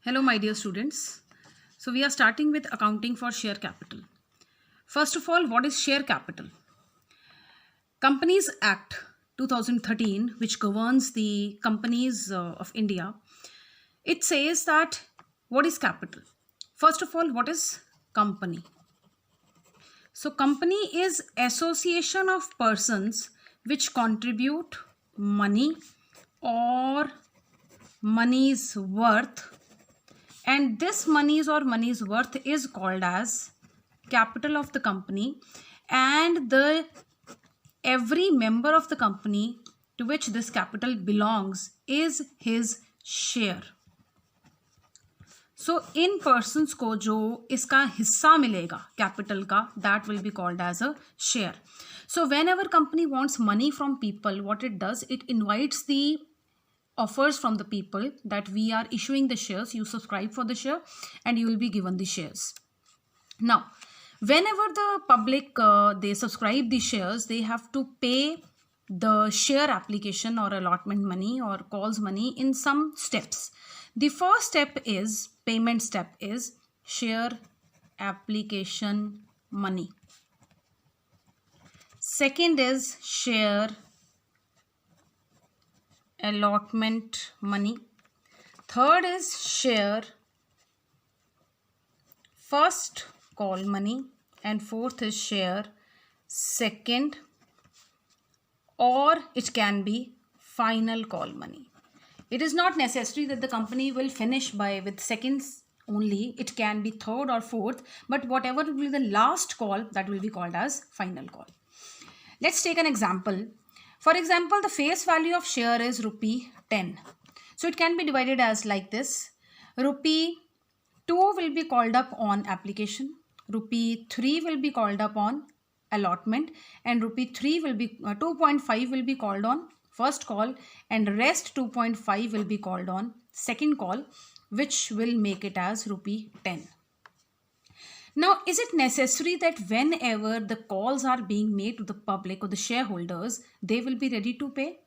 Hello, my dear students. So, we are starting with accounting for share capital. First of all, what is share capital? Companies Act 2013, which governs the companies of India, it says that what is capital? First of all, what is company? So, company is association of persons which contribute money or money's worth, and this money's or money's worth is called as capital of the company, and the every member of the company to which this capital belongs is his share. So in persons को जो इसका हिस्सा मिलेगा capital का, that will be called as a share. So whenever company wants money from people, what it does, it invites the offers from the people that we are issuing the shares, you subscribe for the share and you will be given the shares. Now whenever the public they subscribe the shares, they have to pay the share application or allotment money or calls money in some steps. The first step is payment step is share application money. Second is share allotment money. Third is share first call money, and fourth is share second, or it can be final call money. It is not necessary that the company will finish with seconds only. It can be third or fourth, but whatever will be the last call, that will be called as final call. Let's take an example. For example, the face value of share is rupee 10. So it can be divided as like this. Rupee 2 will be called up on application. Rupee 3 will be called up on allotment, and rupee 3 will be 2.5 will be called on first call, and rest 2.5 will be called on second call, which will make it as rupee 10. Now, is it necessary that whenever the calls are being made to the public or the shareholders, they will be ready to pay?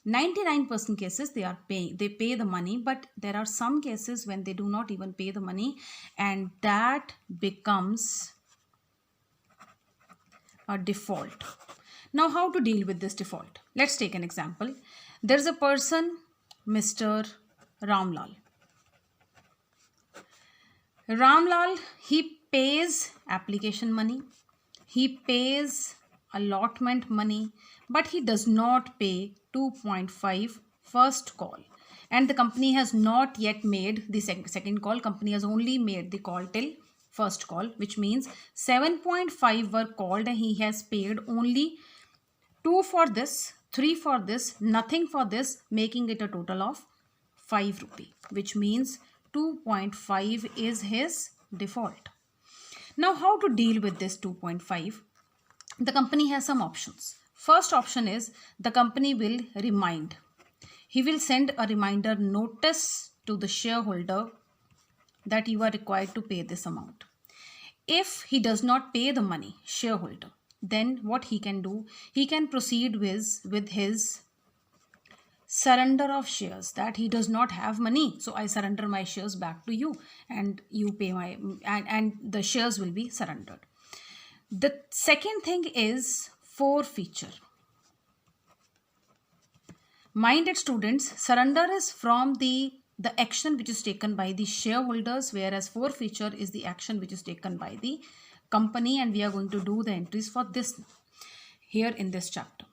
99% cases they are paying, they pay the money, but there are some cases when they do not even pay the money, and that becomes a default. Now, how to deal with this default? Let's take an example. There's a person, Mr. Ramlal. Ramlal, he pays application money, he pays allotment money, but he does not pay 2.5 first call, and the company has not yet made the second call. Company has only made the call till first call, which means 7.5 were called and he has paid only 2 for this, 3 for this, nothing for this, making it a total of 5 rupee, which means 2.5 is his default. Now, how to deal with this 2.5? The company has some options. First option is the company will remind. He will send a reminder notice to the shareholder that you are required to pay this amount. If he does not pay the money, shareholder, then what he can do, he can proceed with his surrender of shares, that he does not have money, so I surrender my shares back to you and you pay my, and the shares will be surrendered. The second thing is forfeiture. Minded students, surrender is from the action which is taken by the shareholders, whereas forfeiture is the action which is taken by the company, and we are going to do the entries for this here in this chapter.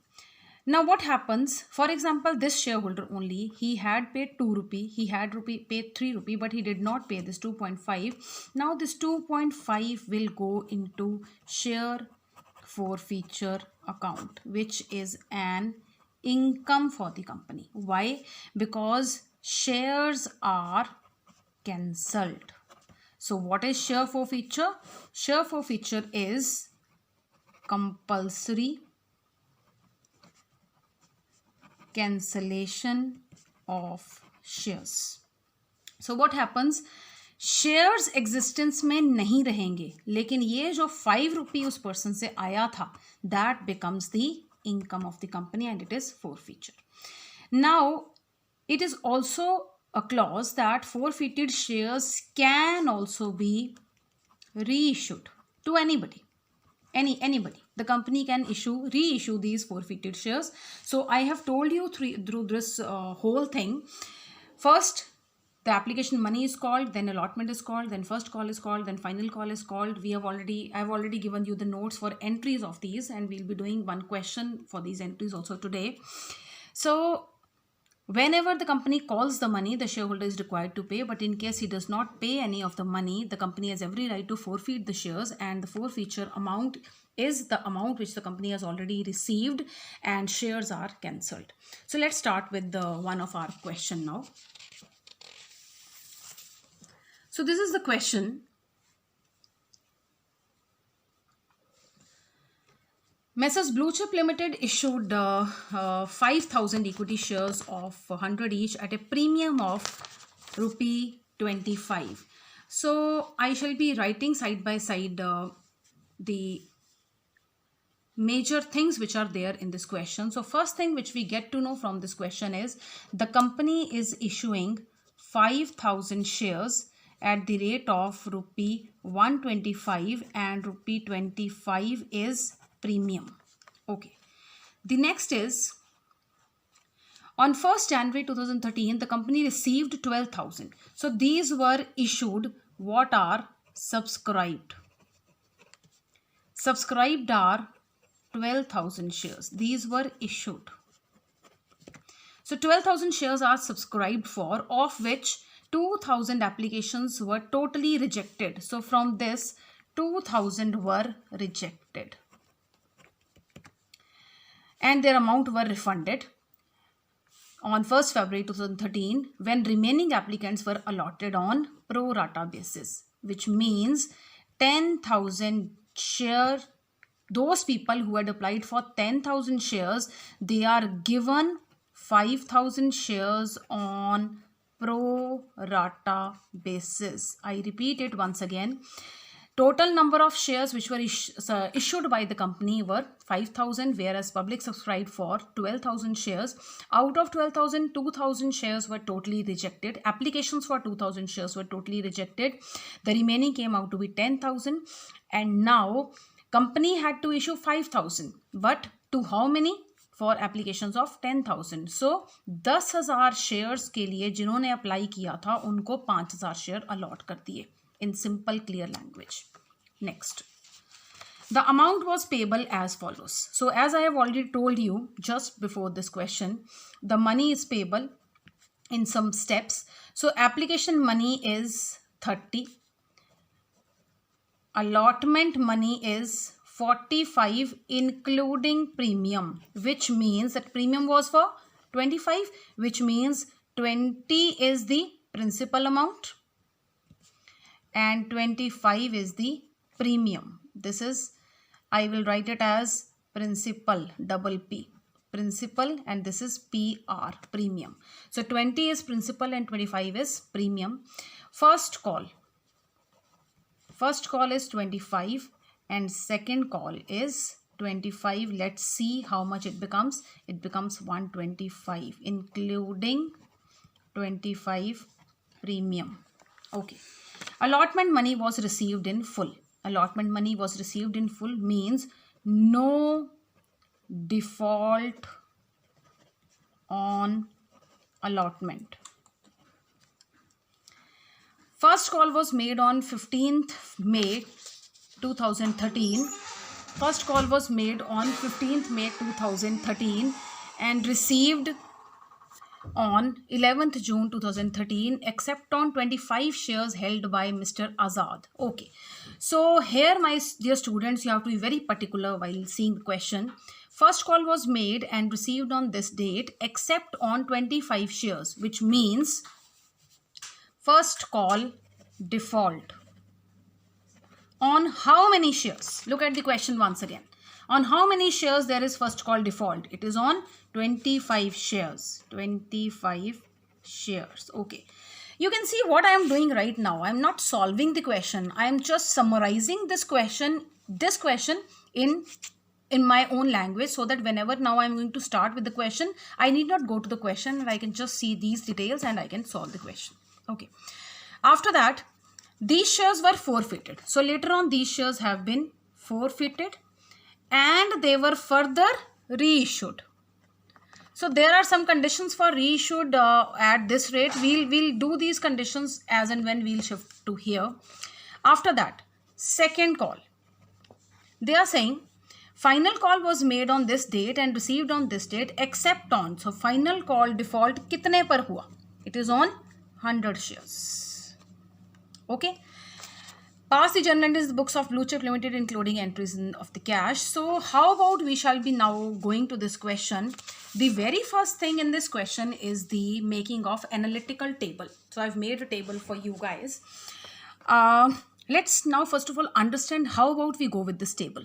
Now what happens, for example, this shareholder only, he had paid 2 rupee, he had paid 3 rupee, but he did not pay this 2.5. Now this 2.5 will go into share forfeiture account, which is an income for the company. Why? Because shares are cancelled. So what is share forfeiture? Share forfeiture is compulsory cancellation of shares. So what happens, shares existence में नहीं रहेंगे, लेकिन ये जो 5 रुपी उस person से आया था, that becomes the income of the company and it is forfeiture. Now it is also a clause that forfeited shares can also be reissued to anybody. Anybody. The company can reissue these forfeited shares. So I have told you through this whole thing. First, the application money is called, then allotment is called, then first call is called, then final call is called. I've already given you the notes for entries of these, and we'll be doing one question for these entries also today. So whenever the company calls the money, the shareholder is required to pay, but in case he does not pay any of the money, the company has every right to forfeit the shares, and the forfeiture amount is the amount which the company has already received, and shares are cancelled. So let's start with the one of our question now. So this is the question. Messrs. Blue Chip Limited issued 5,000 equity shares of 100 each at a premium of rupee 25. So I shall be writing side by side the major things which are there in this question. So first thing which we get to know from this question is the company is issuing 5,000 shares at the rate of rupee 125, and rupee 25 is premium. Okay. The next is, on 1st January 2013, the company received 12,000. So these were issued. What are subscribed? Subscribed are 12,000 shares. These were issued. So 12,000 shares are subscribed for, of which 2,000 applications were totally rejected. So from this, 2,000 were rejected, and their amount were refunded on 1st February 2013 when remaining applicants were allotted on pro rata basis, which means 10,000 share. Those people who had applied for 10,000 shares, they are given 5,000 shares on pro rata basis. I repeat it once again. Total number of shares which were issued by the company were 5,000, whereas public subscribed for 12,000 shares. Out of 12,000, 2,000 shares were totally rejected. Applications for 2,000 shares were totally rejected. The remaining came out to be 10,000, and now company had to issue 5,000, but to how many? For applications of 10,000. So 10,000 shares के लिए जिन्होंने apply किया था उनको 5,000 share allot कर दिए, in simple clear language. Next, the amount was payable as follows. So as I have already told you just before this question, the money is payable in some steps. So application money is 30, allotment money is 45 including premium, which means that premium was for 25, which means 20 is the principal amount and 25 is the premium. This is, I will write it as principal, double P, principal, and this is PR, premium. So 20 is principal and 25 is premium. First call is 25 and second call is 25. Let's see how much it becomes. It becomes 125 including 25 premium. Okay. Allotment money was received in full. Allotment money was received in full means no default on allotment. First call was made on 15th May 2013. First call was made on 15th May 2013 and received on 11th June 2013 except on 25 shares held by Mr. Azad. Okay. So here, my dear students, you have to be very particular while seeing the question. First call was made and received on this date except on 25 shares, which means first call default. On how many shares? Look at the question once again. On how many shares there is first call default? It is on 25 shares. 25 shares. Okay. You can see what I am doing right now. I am not solving the question. I am just summarizing this question in in my own language, so that whenever now I'm going to start with the question, I need not go to the question and I can just see these details and I can solve the question. Okay. After that, these shares were forfeited. So later on, these shares have been forfeited and they were further reissued. So there are some conditions for reissued at this rate. We'll do these conditions as and when we'll shift to here. After that, second call. They are saying final call was made on this date and received on this date except on. So final call default kitne par hua? It is on 100 shares. Okay. Pass the journal entries, the books of Blue Chip Limited, including entries of the cash. So how about we shall be now going to this question. The very first thing in this question is the making of analytical table. So I've made a table for you guys. Let's now first of all understand how about we go with this table.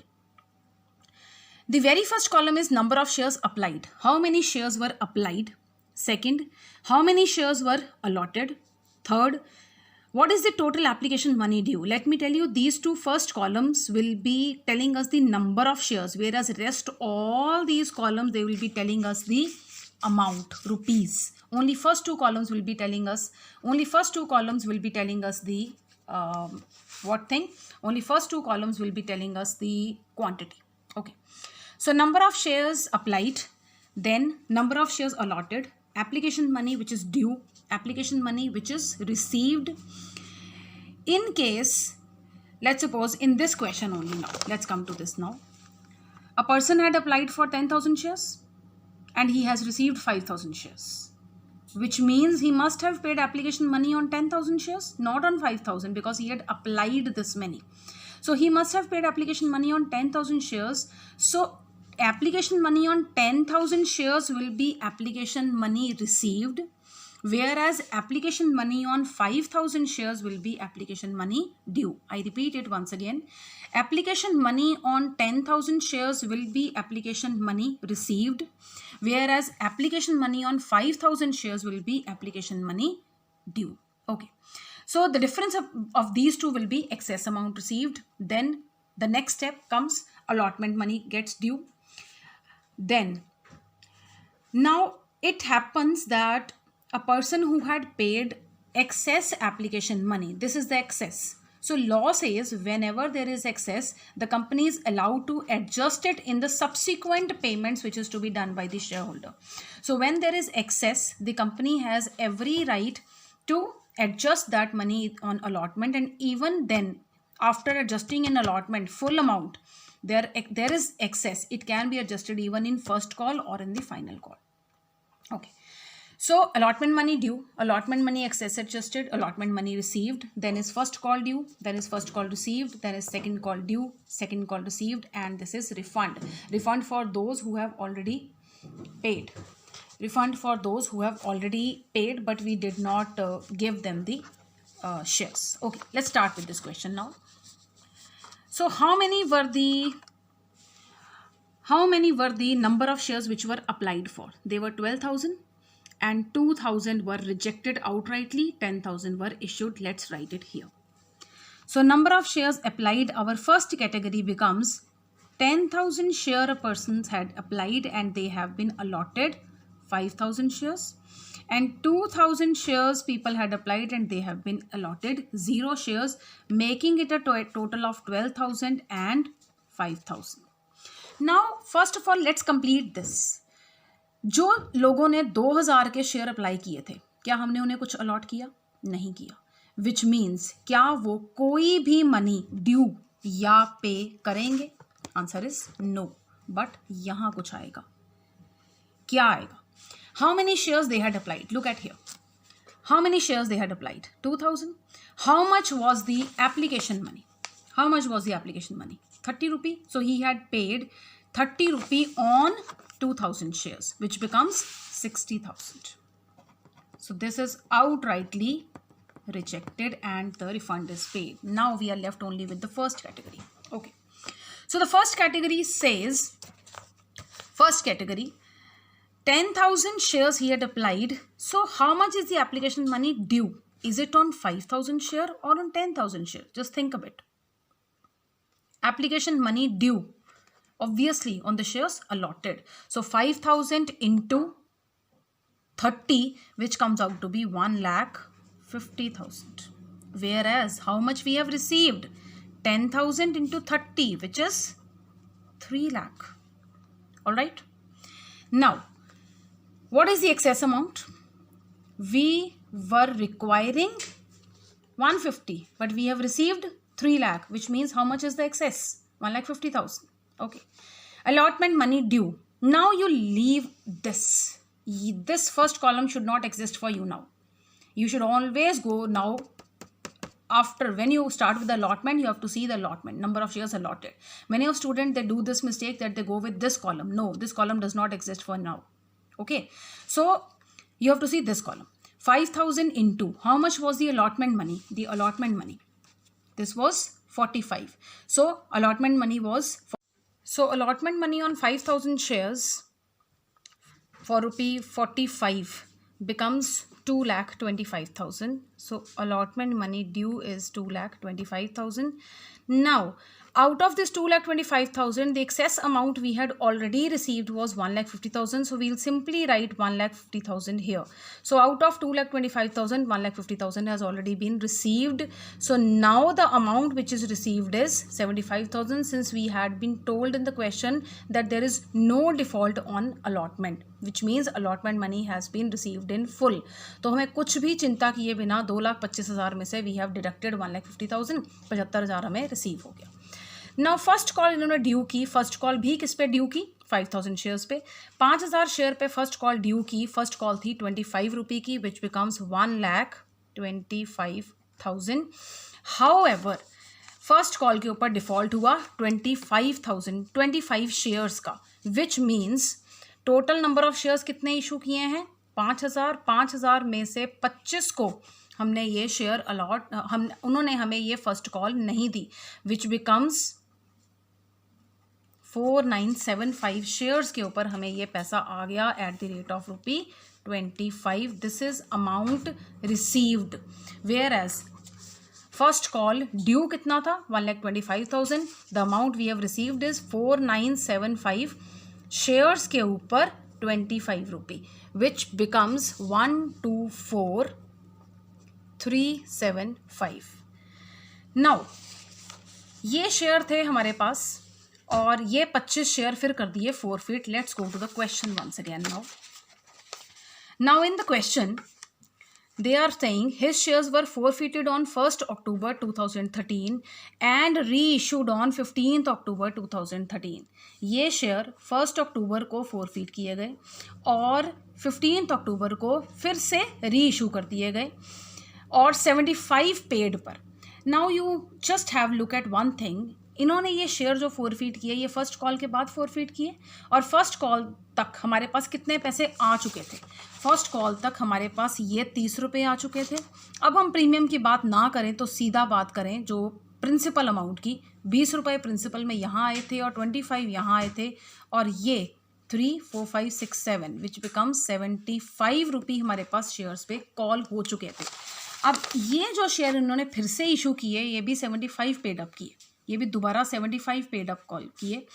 The very first column is number of shares applied. How many shares were applied? Second, how many shares were allotted? Third, what is the total application money due? Let me tell you, these two first columns will be telling us the number of shares, whereas rest all these columns, they will be telling us the amount, rupees. Only first two columns will be telling us, the what thing? Only first two columns will be telling us the quantity. Okay. So number of shares applied, then number of shares allotted, application money which is due, application money which is received. In case, let's suppose in this question only now, let's come to this now. A person had applied for 10,000 shares and he has received 5,000 shares, which means he must have paid application money on 10,000 shares, not on 5,000, because he had applied this many. So he must have paid application money on 10,000 shares. So application money on 10,000 shares will be application money received, whereas application money on 5,000 shares will be application money due. I repeat it once again. Application money on 10,000 shares will be application money received, whereas application money on 5,000 shares will be application money due. Okay. So the difference of these two will be excess amount received. Then the next step comes allotment money gets due. Then now it happens that a person who had paid excess application money, this is the excess. So law says whenever there is excess, the company is allowed to adjust it in the subsequent payments which is to be done by the shareholder. So when there is excess, the company has every right to adjust that money on allotment, and even then after adjusting an allotment full amount, there is excess, it can be adjusted even in first call or in the final call. Okay. So allotment money due, allotment money excess adjusted, allotment money received, then is first call due, then is first call received, then is second call due, second call received, and this is refund. Refund for those who have already paid. Refund for those who have already paid but we did not give them the shares. Okay, let's start with this question now. So how many were the number of shares which were applied for? They were 12,000 and 2,000 were rejected outrightly, 10,000 were issued. Let's write it here. So number of shares applied, our first category becomes 10,000 share persons had applied and they have been allotted 5,000 shares, and 2,000 shares people had applied and they have been allotted 0 shares, making it a total of 12,000 and 5,000. Now first of all let's complete this. जो लोगों ने 2,000 के share apply किए थे, क्या हमने उन्हें कुछ अलॉट किया? नहीं किया. विच मीन्स क्या वो कोई भी मनी ड्यू या पे करेंगे? Answer is no. बट यहां कुछ आएगा. क्या आएगा? How many shares they had applied? Look at here. How many shares they had applied? 2,000. How much was the application money? How much was the application money? 30 rupee. So he had paid 30 rupee on 2,000 shares, which becomes 60,000. So this is outrightly rejected and the refund is paid. Now we are left only with the first category. Okay. So the first category says, first category, 10,000 shares he had applied. So how much is the application money due? Is it on 5,000 share or on 10,000 share? Just think a bit. Application money due. obviously on the shares allotted. So 5,000 into 30, which comes out to be 1,50,000. Whereas how much we have received? 10,000 into 30, which is 3 lakh. All right. Now, what is the excess amount? We were requiring 150, but we have received 3 lakh, which means how much is the excess? 1,50,000. Okay. Allotment money due. Now you leave this. This first column should not exist for you now. You should always go now. After, when you start with the allotment, you have to see the allotment, number of shares allotted. Many of students, they do this mistake that they go with this column. No, this column does not exist for now. Okay. So you have to see this column. 5,000 into, how much was the allotment money? The allotment money. This was 45. So allotment money was, so allotment money on 5,000 shares for rupee 45 becomes 2,25,000. So allotment money due is 2,25,000. Now, out of this 2,25,000, the excess amount we had already received was 1,50,000. So we'll simply write 1,50,000 here. So out of 2,25,000, 1,50,000 has already been received. So now the amount which is received is 75,000, since we had been told in the question that there is no default on allotment, which means allotment money has been received in full. तो हमें कुछ भी चिंता किए बिना 2,25,000 में से we have deducted 1,50,000, 75,000 हमें रिसीव हो गया. नाउ फर्स्ट कॉल इन्होंने ड्यू की. फर्स्ट कॉल भी किस पे ड्यू की? 5,000 शेयर्स पे. 5,000 शेयर पे फर्स्ट कॉल ड्यू की. फर्स्ट कॉल थी 25 रुपये की, which becomes 1,25,000. However first call के ऊपर डिफॉल्ट हुआ 25,000, 25 शेयर्स का, which means total number of shares कितने इशू किए हैं? 5,000. 5,000 में से 25 को हमने ये शेयर अलॉट, उन्होंने हमें ये फर्स्ट कॉल नहीं दी, विच बिकम्स 4,975 शेयर्स के ऊपर हमें ये पैसा आ गया at the rate of ₹25. This is amount received. Where as first call due कितना था? 1,25,000. The amount we have received is 4,975 shares के ऊपर 25 रुपये, विच बिकम्स 124,375. नाउ ये शेयर थे हमारे पास और ये 25 शेयर फिर कर दिए forfeit. Let's go to the question once again. Now in the question they are saying his shares were forfeited on 1st October 2013 and reissued on 15th October 2013. ये share 1st अक्टूबर को forfeit किए गए और 15th अक्टूबर को फिर से reissue कर दिए गए और 75 पेड पर. Now you just have look at one thing. इन्होंने ये शेयर जो फोरफीट किए ये फर्स्ट कॉल के बाद फोरफीट किए और फर्स्ट कॉल तक हमारे पास कितने पैसे आ चुके थे? फर्स्ट कॉल तक हमारे पास ये 30 रुपये आ चुके थे. अब हम प्रीमियम की बात ना करें तो सीधा बात करें जो प्रिंसिपल अमाउंट की. 20 रुपये प्रिंसिपल में यहाँ आए थे और 25 यहाँ आए थे और ये 3, 4, 5, 6, 7 विच बिकम्स 75 रुपये हमारे पास शेयर्स पे कॉल हो चुके थे. अब ये जो शेयर इन्होंने फिर से इशू किए ये भी 75 पेड अप किए, ये भी दोबारा 75 पेड अप कॉल किए.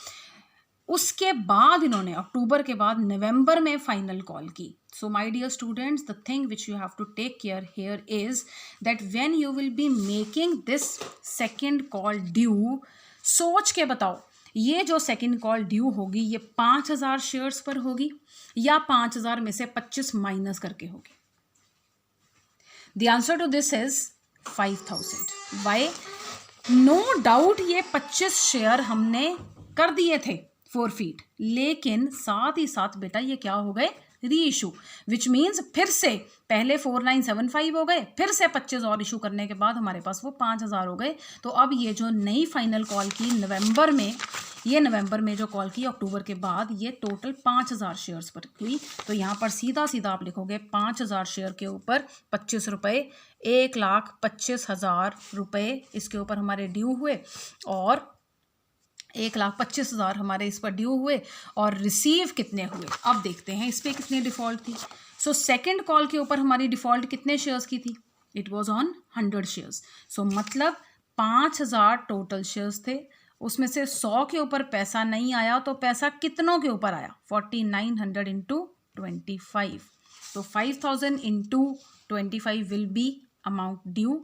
उसके बाद इन्होंने अक्टूबर के बाद नवंबर में फाइनल कॉल की. So my dear students, the thing which you have to take care here is that when you will be making this second call due, सोच के बताओ ये जो सेकंड कॉल ड्यू होगी ये 5,000 शेयर्स पर होगी या 5,000 में से 25 माइनस करके होगी? The answer to this is 5,000. Why? No doubt ये 25 शेयर हमने कर दिए थे फोरफीट, लेकिन साथ ही साथ बेटा ये क्या हो गए? री इशू, विच मीन्स फिर से पहले 4,975 हो गए, फिर से 25 और इशू करने के बाद हमारे पास वो 5,000 हो गए. तो अब ये जो नई फाइनल कॉल की नवंबर में, ये नवंबर में जो कॉल की अक्टूबर के बाद, ये टोटल 5,000 शेयर्स पर हुई. तो यहाँ पर सीधा सीधा आप लिखोगे 5,000 शेयर के ऊपर 25 रुपये, 1,25,000 रुपये इसके ऊपर हमारे ड्यू हुए और 1,25,000 हमारे इस पर ड्यू हुए और रिसीव कितने हुए अब देखते हैं. इस पर कितनी डिफ़ॉल्ट थी? सो सेकंड कॉल के ऊपर हमारी डिफ़ॉल्ट कितने शेयर्स की थी? It was on 100 shares. So मतलब 5,000 टोटल शेयर्स थे उसमें से 100 के ऊपर पैसा नहीं आया तो पैसा कितनों के ऊपर आया? 4900 इंटू 25. तो 5000 into 25 will B amount due,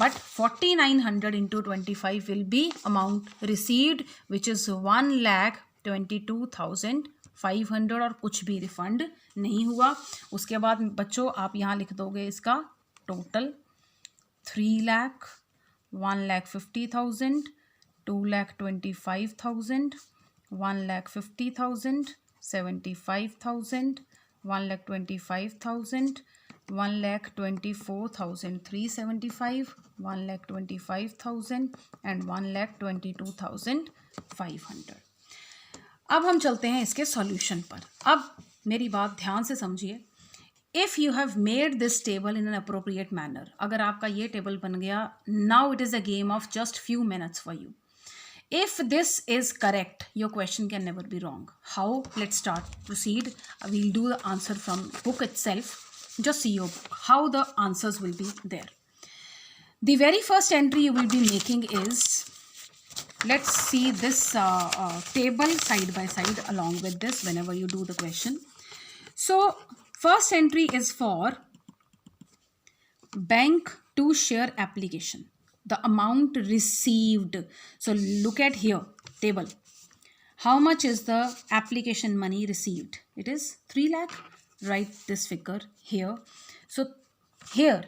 but 4900 into 25 will be amount received, which is 1,22,500 और कुछ भी रिफंड नहीं हुआ. उसके बाद बच्चों आप यहाँ लिख दोगे इसका टोटल 3 लाख, 1,50,000, 2,25,000, 1,50,000, 75,000, 1,25,000, 1,24,375, 1,25,000 and 1,22,500. अब हम चलते हैं इसके सॉल्यूशन पर. अब मेरी बात ध्यान से समझिए. If you have made this table in an appropriate manner, अगर आपका ये टेबल बन गया, now it is a game of just few minutes for you. If this is correct, your question can never be wrong. How? Let's start. Proceed. We'll do the answer from book itself. Just see your book. How the answers will be there. The very first entry you will be making is, let's see this table side by side along with this whenever you do the question. So, first entry is for bank to share application. The amount received. So look at here, table. How much is the application money received? It is 3 lakh. Write this figure here. So here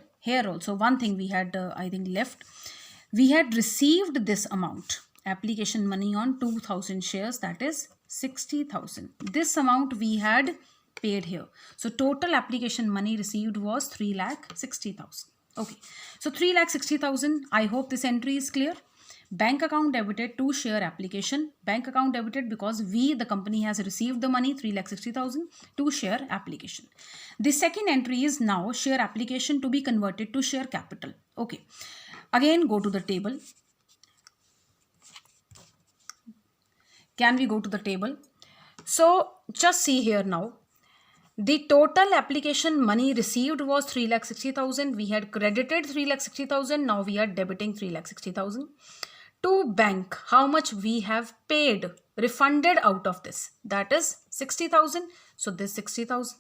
also one thing we had I think left. We had received this amount, application money on 2000 shares, that is 60,000. This amount we had paid here. So total application money received was 3,60,000. Okay, so 3,60,000. I hope this entry is clear. Bank account debited to share application. Bank account debited because the company has received the money 3,60,000 to share application. The second entry is now share application to be converted to share capital. Okay, again go to the table. Can we go to the table? So just see here now. The total application money received was 3,60,000. We had credited 3,60,000. Now we are debiting 3,60,000. To bank, how much we have paid, refunded out of this? That is 60,000. So this 60,000.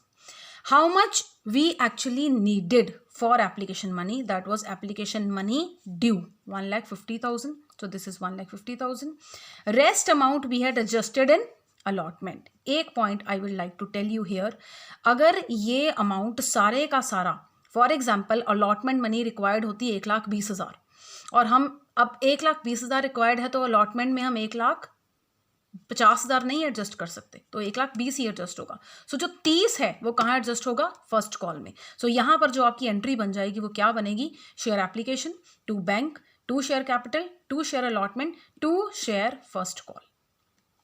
How much we actually needed for application money? That was application money due, 1,50,000. So this is 1,50,000. Rest amount we had adjusted in allotment. एक point I will like to tell you here, अगर ये amount सारे का सारा, for example allotment money required होती है 1,20,000 और हम अब 1,20,000 रिक्वायर्ड है तो अलॉटमेंट में हम 1,50,000 नहीं एडजस्ट कर सकते, तो 1,20,000 ही एडजस्ट होगा. सो जो 30 है वो कहाँ एडजस्ट होगा? फर्स्ट कॉल में. सो यहाँ पर जो आपकी एंट्री बन जाएगी वो क्या बनेगी? Share application to bank, to share capital, to share allotment, to share first call.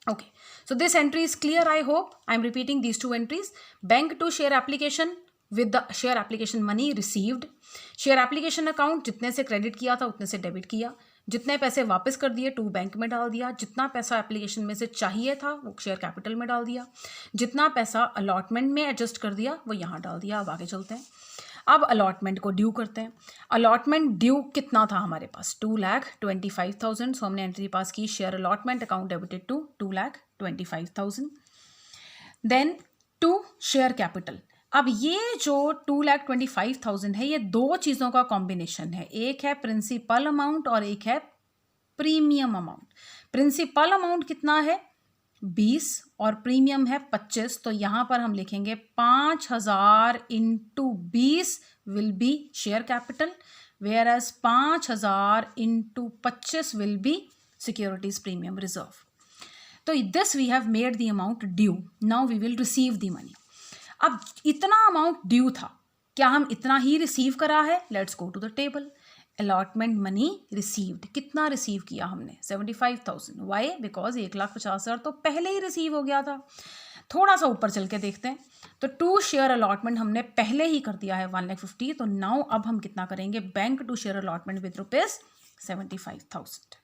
Okay, so this entry is clear. I hope I'm repeating these two entries. Bank to share application with the share application money received. Share application account जितने से credit किया था उतने से debit किया, जितने पैसे वापस कर दिए टू बैंक में डाल दिया, जितना पैसा एप्लीकेशन में से चाहिए था वो शेयर कैपिटल में डाल दिया, जितना पैसा अलॉटमेंट में एडजस्ट कर दिया वो यहाँ डाल दिया. अब आगे चलते हैं. अब अलॉटमेंट को ड्यू करते हैं. अलॉटमेंट ड्यू कितना था हमारे पास? 2,25,000. सो हमने एंट्री पास की share allotment account debited to 2,25,000. Then to share capital. अब ये जो 2,25,000 है ये दो चीज़ों का कॉम्बिनेशन है. एक है प्रिंसिपल अमाउंट और एक है प्रीमियम अमाउंट. प्रिंसिपल अमाउंट कितना है? 20 और प्रीमियम है 25. तो यहाँ पर हम लिखेंगे 5,000 into 20 will be share capital, whereas 5,000 into 25 will be securities premium reserve. तो this we have made the amount due. Now we will receive the money. अब इतना अमाउंट ड्यू था, क्या हम इतना ही रिसीव करा है? Let's go to the table. Allotment money received, कितना रिसीव किया हमने? 75,000. वाई? बिकॉज 1,50,000 तो पहले ही रिसीव हो गया था. थोड़ा सा ऊपर चल के देखते हैं. तो टू शेयर अलॉटमेंट हमने पहले ही कर दिया है 1,50,000. तो नाउ अब हम कितना करेंगे? Bank to share allotment with rupees 75,000.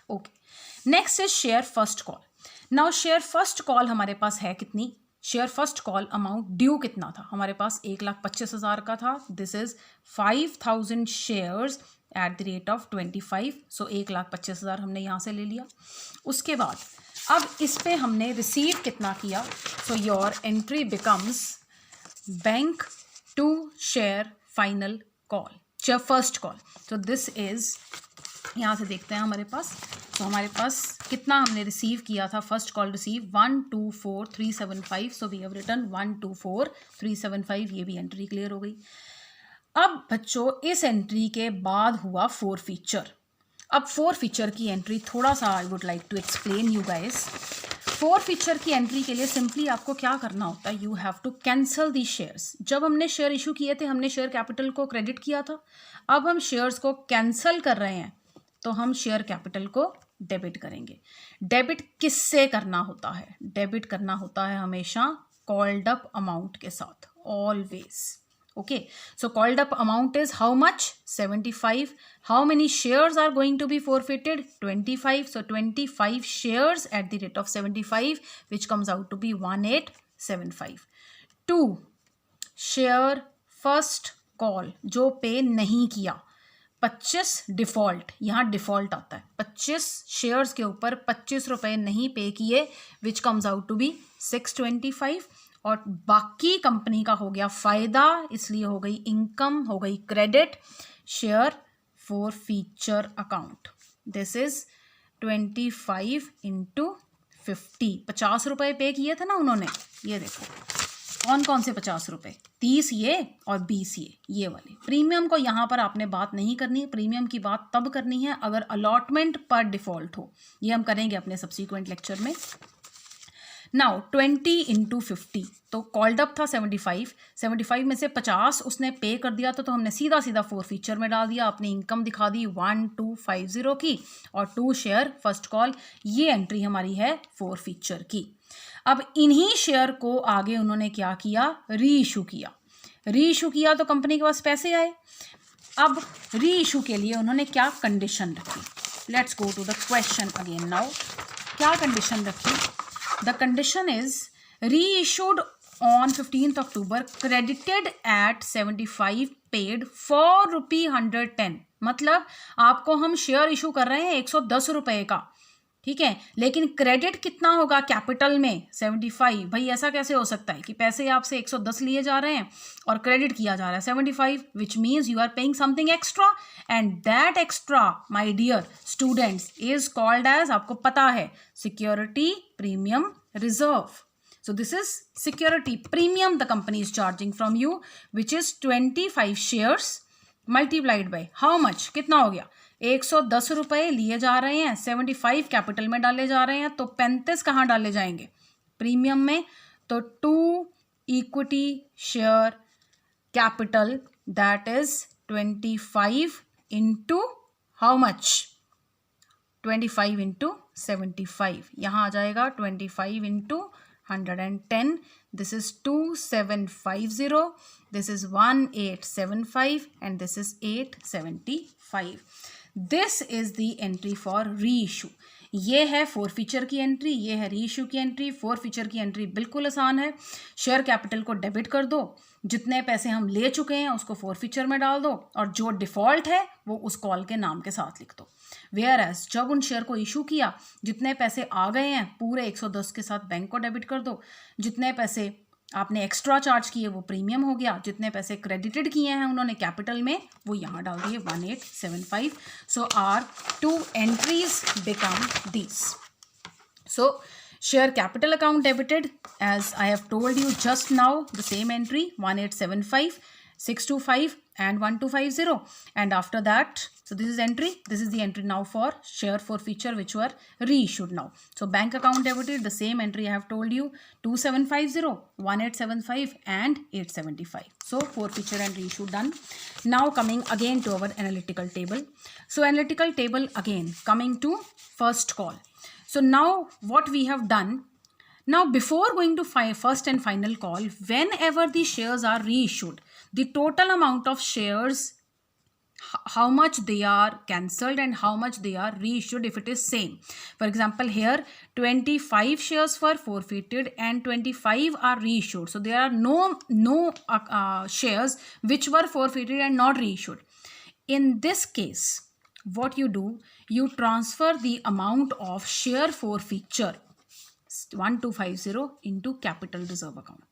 Okay, next is share first call. Now share first call हमारे पास है कितनी? Share first call amount due कितना था हमारे पास? 1,25,000 का था. This is 5,000 shares at the rate of 25. So 1,25,000 हमने यहाँ से ले लिया. उसके बाद अब इस पे हमने रिसीव कितना किया. So your entry becomes bank to share final call, first call. So this is, यहाँ से देखते हैं हमारे पास. तो हमारे पास कितना हमने रिसीव किया था. First call receive 124,375. So we have written 124,375. ये भी एंट्री क्लियर हो गई. अब बच्चों इस एंट्री के बाद हुआ फोर फीचर. अब फोर फीचर की एंट्री थोड़ा सा I would like to explain you guys. Forfeiture की एंट्री के लिए सिंपली आपको क्या करना होता है, you have to cancel the shares. जब हमने शेयर इशू किए थे हमने शेयर कैपिटल को क्रेडिट किया था. अब हम शेयर्स को कैंसल कर रहे हैं तो हम शेयर कैपिटल को डेबिट करेंगे. डेबिट किससे करना होता है? डेबिट करना होता है हमेशा कॉल्ड अप अमाउंट के साथ, always. Okay, so called up amount is how much? 75. How many shares are going to be forfeited? 25. So 25 shares at the rate of 75, which comes out to be 1875. 2. Share first call, जो पे नहीं किया. 25 default, यहाँ default आता है. 25 shares के ऊपर 25 रुपए नहीं पे किए, which comes out to be 625. और बाकी कंपनी का हो गया फायदा, इसलिए हो गई इनकम, हो गई credit. Share for feature account, this is 25 into 50. 50 रुपए पे किए थे ना उन्होंने. ये देखो कौन कौन से 50 रुपए, 30 ये और 20 ये वाले. प्रीमियम को यहाँ पर आपने बात नहीं करनी है. प्रीमियम की बात तब करनी है अगर अलॉटमेंट पर डिफॉल्ट हो. ये हम करेंगे अपने सब्सिक्वेंट लेक्चर में. नाउ 20 इंटू 50, तो कॉल्ड अप था 75. 75 में से 50 उसने पे कर दिया तो हमने सीधा सीधा फोर फीचर में डाल दिया. अपनी इनकम दिखा दी 1250 की और 2 शेयर फर्स्ट कॉल. ये एंट्री हमारी है फोर फीचर की. अब इन्हीं शेयर को आगे उन्होंने क्या किया, री इशू किया. री इशू किया तो कंपनी के पास पैसे आए. अब री इशू के लिए उन्होंने क्या कंडीशन रखी. Let's go to the question again now. क्या कंडीशन रखी? The condition is reissued on 15th October, credited at 75, paid for ₹110. मतलब आपको हम शेयर इशू कर रहे हैं 110 रुपए का, ठीक है, लेकिन क्रेडिट कितना होगा कैपिटल में 75. भाई ऐसा कैसे हो सकता है कि पैसे आपसे 110 लिए जा रहे हैं और क्रेडिट किया जा रहा है 75, which means you are paying something extra. And that extra my dear students is called as, आपको पता है, security premium reserve. So this is security premium the company is charging from you, which is 25 shares multiplied by how much, कितना हो गया, 110 रुपए लिए जा रहे हैं, 75 कैपिटल में डाले जा रहे हैं, तो 35 कहाँ डाले जाएंगे, प्रीमियम में. तो 2 equity share capital, that is 25 into how much, 25 into 75. यहाँ आ जाएगा 25 into 110. This is 2750. This is 1875 and this is 875. This is the entry for reissue. ये है फोर फीचर की एंट्री, ये है रीइश्यू की एंट्री. फोर फीचर की एंट्री बिल्कुल आसान है. शेयर कैपिटल को डेबिट कर दो, जितने पैसे हम ले चुके हैं उसको फोर फीचर में डाल दो और जो डिफॉल्ट है वो उस कॉल के नाम के साथ लिख दो. वेयर एज जब उन शेयर को इशू किया, जितने पैसे आ गए हैं पूरे 110 के साथ बैंक को डेबिट कर दो. जितने पैसे आपने एक्स्ट्रा चार्ज किए वो प्रीमियम हो गया. जितने पैसे क्रेडिटेड किए हैं उन्होंने कैपिटल में वो यहाँ डाल दिए 1875. So are 2 entries become this. So share capital account debited, as I have told you just now, the same entry 1875, 625 and 1250. And after that, so this is the entry now for share forfeiture which were reissued now. So bank account debited, the same entry I have told you, 2750, 1875 and 875. So forfeiture and reissue done. Now coming again to our analytical table. So analytical table again coming to first call. So now what we have done, now before going to first and final call, whenever the shares are reissued, the total amount of shares, how much they are cancelled and how much they are reissued if it is same. For example, here 25 shares were forfeited and 25 are reissued. So there are no shares which were forfeited and not reissued. In this case, what you do, you transfer the amount of share forfeiture 1250 into capital reserve account.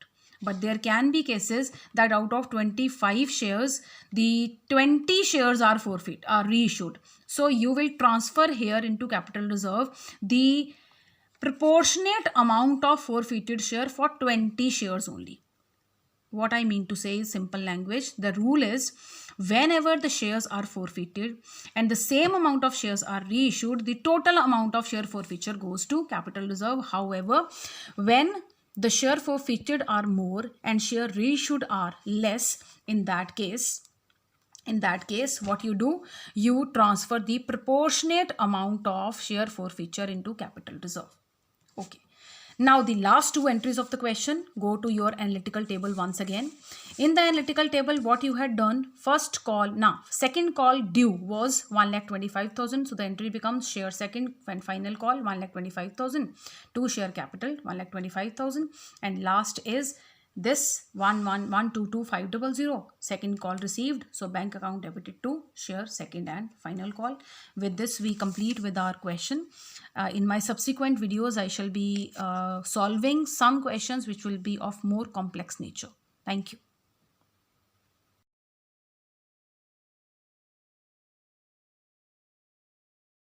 But there can be cases that out of 25 shares, the 20 shares are reissued. So you will transfer here into capital reserve the proportionate amount of forfeited share for 20 shares only. What I mean to say is simple language. The rule is whenever the shares are forfeited and the same amount of shares are reissued, the total amount of share forfeiture goes to capital reserve. However, when the share forfeited are more and share reissued are less, in that case, what you do, you transfer the proportionate amount of share forfeiture into capital reserve. Okay. Now the last two entries of the question, go to your analytical table once again. In the analytical table, what you had done, second call due was 1,25,000. So the entry becomes share second and final call 1,25,000. To share capital 1,25,000. And last is this 11122,500, second call received, so bank account debited to share second and final call. With this we complete with our question. In my subsequent videos I shall be solving some questions which will be of more complex nature. Thank you.